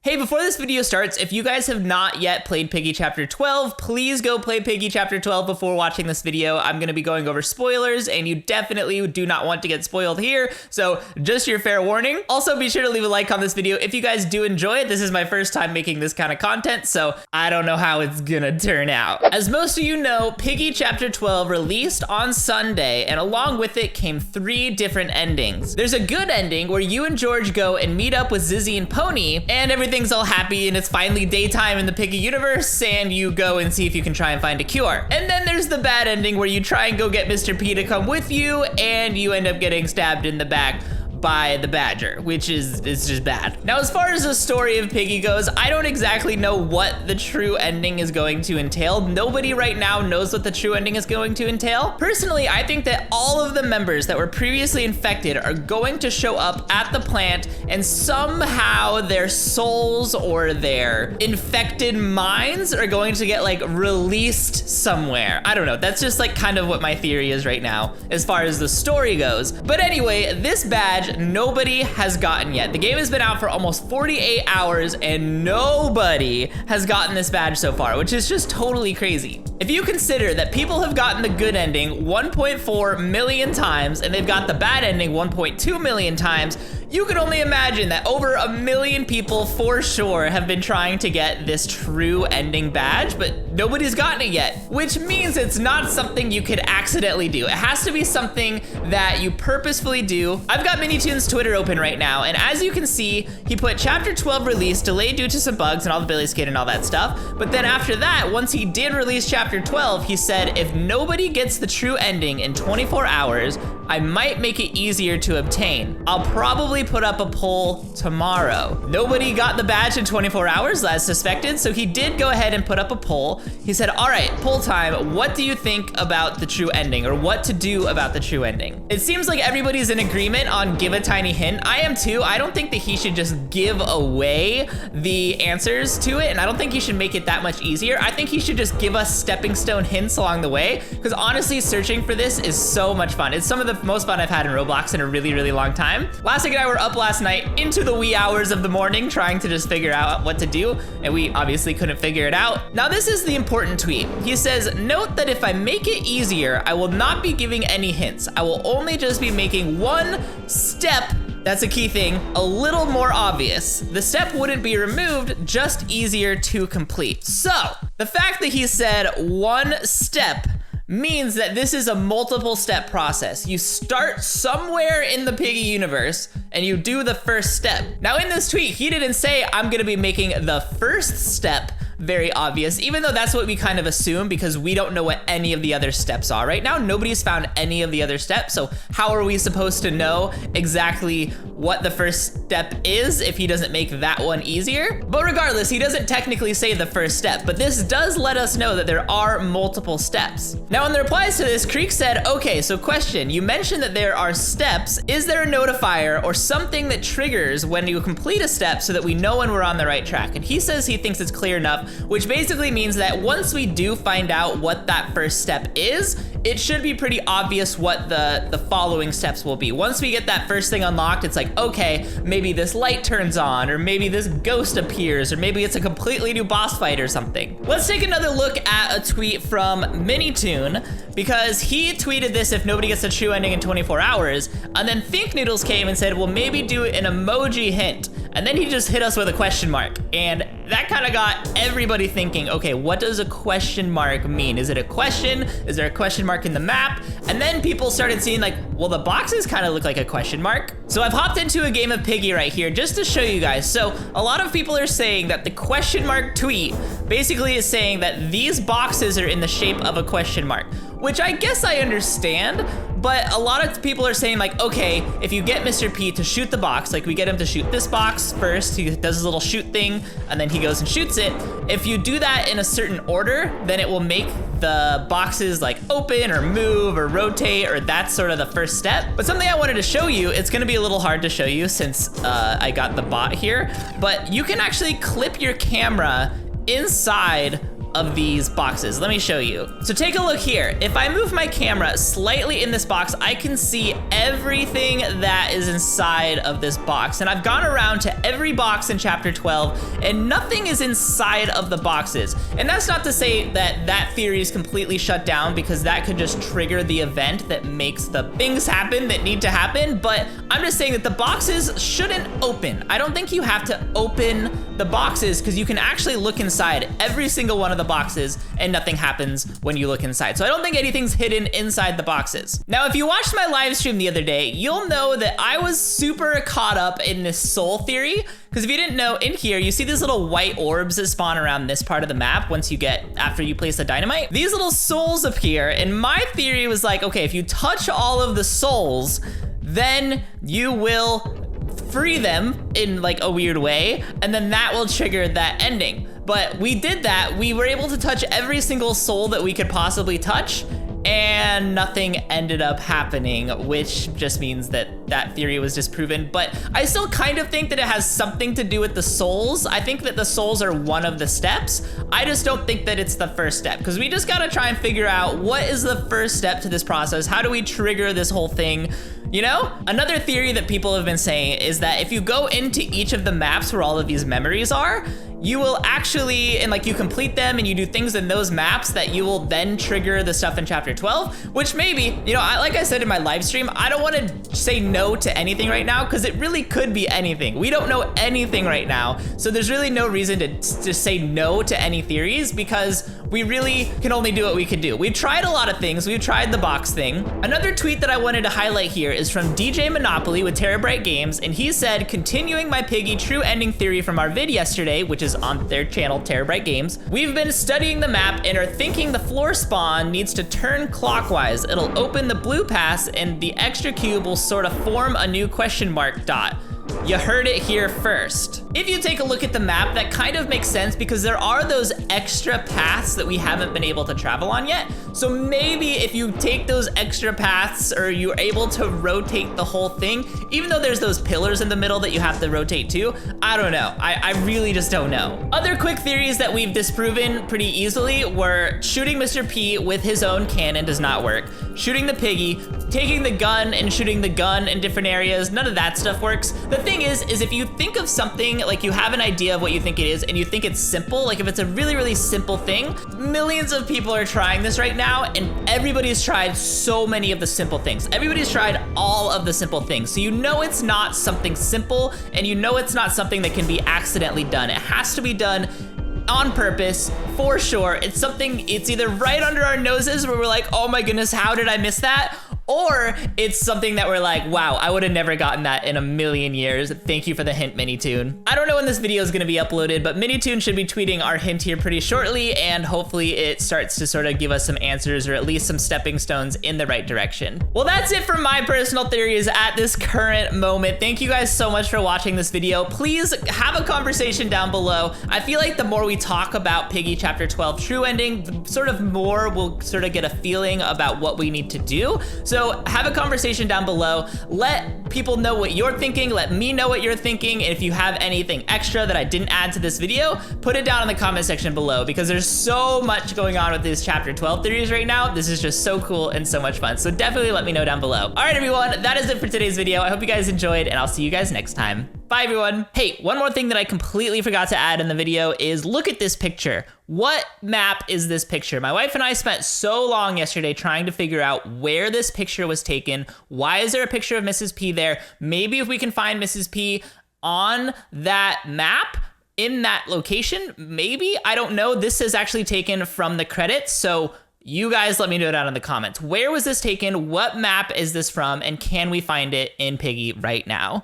Hey, before this video starts, if you guys have not yet played Piggy Chapter 12, please go play Piggy Chapter 12 before watching this video. I'm going to be going over spoilers, and you definitely do not want to get spoiled here, so just your fair warning. Also, be sure to leave a like on this video if you guys do enjoy it. This is my first time making this kind of content, so I don't know how it's gonna turn out. As most of you know, Piggy Chapter 12 released on Sunday, and along with it came 3 different endings. There's a good ending where you and George go and meet up with Zizzy and Pony, and everything's all happy and it's finally daytime in the Piggy universe, and you go and see if you can try and find a cure. And then there's the bad ending where you try and go get Mr. P to come with you, and you end up getting stabbed in the back by the badger, which is just bad. Now, as far as the story of Piggy goes, I don't exactly know what the true ending is going to entail. Nobody right now knows what the true ending is going to entail. Personally, I think that all of the members that were previously infected are going to show up at the plant, and somehow their souls or their infected minds are going to get like released somewhere. I don't know. That's just like kind of what my theory is right now as far as the story goes. But anyway, this badge nobody has gotten yet. The game has been out for almost 48 hours and nobody has gotten this badge so far, which is just totally crazy. If you consider that people have gotten the good ending 1.4 million times and they've got the bad ending 1.2 million times, you can only imagine that over 1 million people for sure have been trying to get this true ending badge, but nobody's gotten it yet, which means it's not something you could accidentally do. It has to be something that you purposefully do. I've got MiniToon's Twitter open right now, and as you can see, he put Chapter 12 release delayed due to some bugs and all the Billy Skid and all that stuff. But then after that, once he did release Chapter 12, he said, if nobody gets the true ending in 24 hours, I might make it easier to obtain. I'll probably put up a poll tomorrow. Nobody got the badge in 24 hours as suspected, so he did go ahead and put up a poll. He said, all right, poll time, what do you think about the true ending, or what to do about the true ending? It seems like everybody's in agreement on give a tiny hint. I am too. I don't think that he should just give away the answers to it, and I don't think he should make it that much easier. I think he should just give us stepping stone hints along the way, because honestly, searching for this is so much fun. It's some of the most fun I've had in Roblox in a really, really long time. Lastic and I were up last night into the wee hours of the morning trying to just figure out what to do, and we obviously couldn't figure it out. Now, this is the important tweet. He says, note that if I make it easier, I will not be giving any hints. I will only just be making one step, that's a key thing, a little more obvious. The step wouldn't be removed, just easier to complete. So, the fact that he said one step means that this is a multiple step process. You start somewhere in the Piggy universe and you do the first step. Now in this tweet, he didn't say I'm gonna be making the first step very obvious, even though that's what we kind of assume because we don't know what any of the other steps are. Right now, nobody's found any of the other steps, so how are we supposed to know exactly what the first step is if he doesn't make that one easier? But regardless, he doesn't technically say the first step, but this does let us know that there are multiple steps. Now, in the replies to this, Creek said, okay, so question, you mentioned that there are steps. Is there a notifier or something that triggers when you complete a step so that we know when we're on the right track? And he says he thinks it's clear enough, which basically means that once we do find out what that first step is, it should be pretty obvious what the following steps will be. Once we get that first thing unlocked, it's like, okay, maybe this light turns on, or maybe this ghost appears, or maybe it's a completely new boss fight or something. Let's take another look at a tweet from MiniToon, because he tweeted this if nobody gets the true ending in 24 hours, and then Think Noodles came and said, well, maybe do an emoji hint. And then he just hit us with a question mark. And that kind of got everybody thinking, okay, what does a question mark mean? Is it a question? Is there a question mark in the map? And then people started seeing like, well, the boxes kind of look like a question mark. So I've hopped into a game of Piggy right here just to show you guys. So a lot of people are saying that the question mark tweet basically is saying that these boxes are in the shape of a question mark, which I guess I understand. But a lot of people are saying like, okay, if you get Mr. P to shoot the box, like we get him to shoot this box first, he does his little shoot thing, and then he goes and shoots it. If you do that in a certain order, then it will make the boxes like open or move or rotate, or that's sort of the first step. But something I wanted to show you, it's gonna be a little hard to show you since I got the bot here, but you can actually clip your camera inside of these boxes. Let me show you. So take a look here. If I move my camera slightly in this box, I can see everything that is inside of this box. And I've gone around to every box in chapter 12 and nothing is inside of the boxes. And that's not to say that that theory is completely shut down, because that could just trigger the event that makes the things happen that need to happen. But I'm just saying that the boxes shouldn't open. I don't think you have to open the boxes, because you can actually look inside every single one of the boxes and nothing happens when you look inside. So I don't think anything's hidden inside the boxes. Now, if you watched my live stream the other day, you'll know that I was super caught up in this soul theory. Because if you didn't know, in here, you see these little white orbs that spawn around this part of the map after you place the dynamite. These little souls appear, and my theory was like, okay, if you touch all of the souls, then you will free them in like a weird way, and then that will trigger that ending. But we did that. We were able to touch every single soul that we could possibly touch, and nothing ended up happening, which just means that that theory was disproven. But I still kind of think that it has something to do with the souls. I think that the souls are one of the steps. I just don't think that it's the first step, because we just gotta try and figure out what is the first step to this process. How do we trigger this whole thing? You know, another theory that people have been saying is that if you go into each of the maps where all of these memories are, you will actually, and like you complete them and you do things in those maps, that you will then trigger the stuff in chapter 12, which maybe, you know, like I said in my live stream, I don't want to say no to anything right now, because it really could be anything. We don't know anything right now. So there's really no reason to say no to any theories, because we really can only do what we can do. We've tried a lot of things. We've tried the box thing. Another tweet that I wanted to highlight here is from DJ Monopoly with Terabyte Games, and he said, continuing my Piggy true ending theory from our vid yesterday, which is on their channel, Terabyte Games, we've been studying the map and are thinking the floor spawn needs to turn clockwise. It'll open the blue pass and the extra cube will sort of form a new question mark dot. You heard it here first. If you take a look at the map, that kind of makes sense, because there are those extra paths that we haven't been able to travel on yet. So maybe if you take those extra paths, or you're able to rotate the whole thing, even though there's those pillars in the middle that you have to rotate to, I don't know. I really just don't know. Other quick theories that we've disproven pretty easily were shooting Mr. P with his own cannon does not work. Shooting the Piggy, taking the gun and shooting the gun in different areas, none of that stuff works. The thing is if you think of something, like you have an idea of what you think it is and you think it's simple, like if it's a really, really simple thing, millions of people are trying this right now and everybody's tried so many of the simple things. Everybody's tried all of the simple things. So you know it's not something simple, and you know it's not something that can be accidentally done. It has to be done on purpose, for sure. It's either right under our noses where we're like, oh my goodness, how did I miss that? Or it's something that we're like, wow, I would have never gotten that in a million years. Thank you for the hint, Minitoon. I don't know when this video is gonna be uploaded, but Minitoon should be tweeting our hint here pretty shortly, and hopefully it starts to sort of give us some answers, or at least some stepping stones in the right direction. Well, that's it for my personal theories at this current moment. Thank you guys so much for watching this video. Please have a conversation down below. I feel like the more we talk about Piggy chapter 12 true ending, the sort of more we'll sort of get a feeling about what we need to do. So have a conversation down below. Let people know what you're thinking. Let me know what you're thinking. And if you have anything extra that I didn't add to this video, put it down in the comment section below, because there's so much going on with these chapter 12 theories right now. This is just so cool and so much fun. So definitely let me know down below. All right, everyone, that is it for today's video. I hope you guys enjoyed, and I'll see you guys next time. Bye, everyone. Hey, one more thing that I completely forgot to add in the video is look at this picture. What map is this picture? My wife and I spent so long yesterday trying to figure out where this picture was taken. Why is there a picture of Mrs. P there? Maybe if we can find Mrs. P on that map, in that location, maybe, I don't know. This is actually taken from the credits, so you guys let me know down in the comments. Where was this taken? What map is this from? And can we find it in Piggy right now?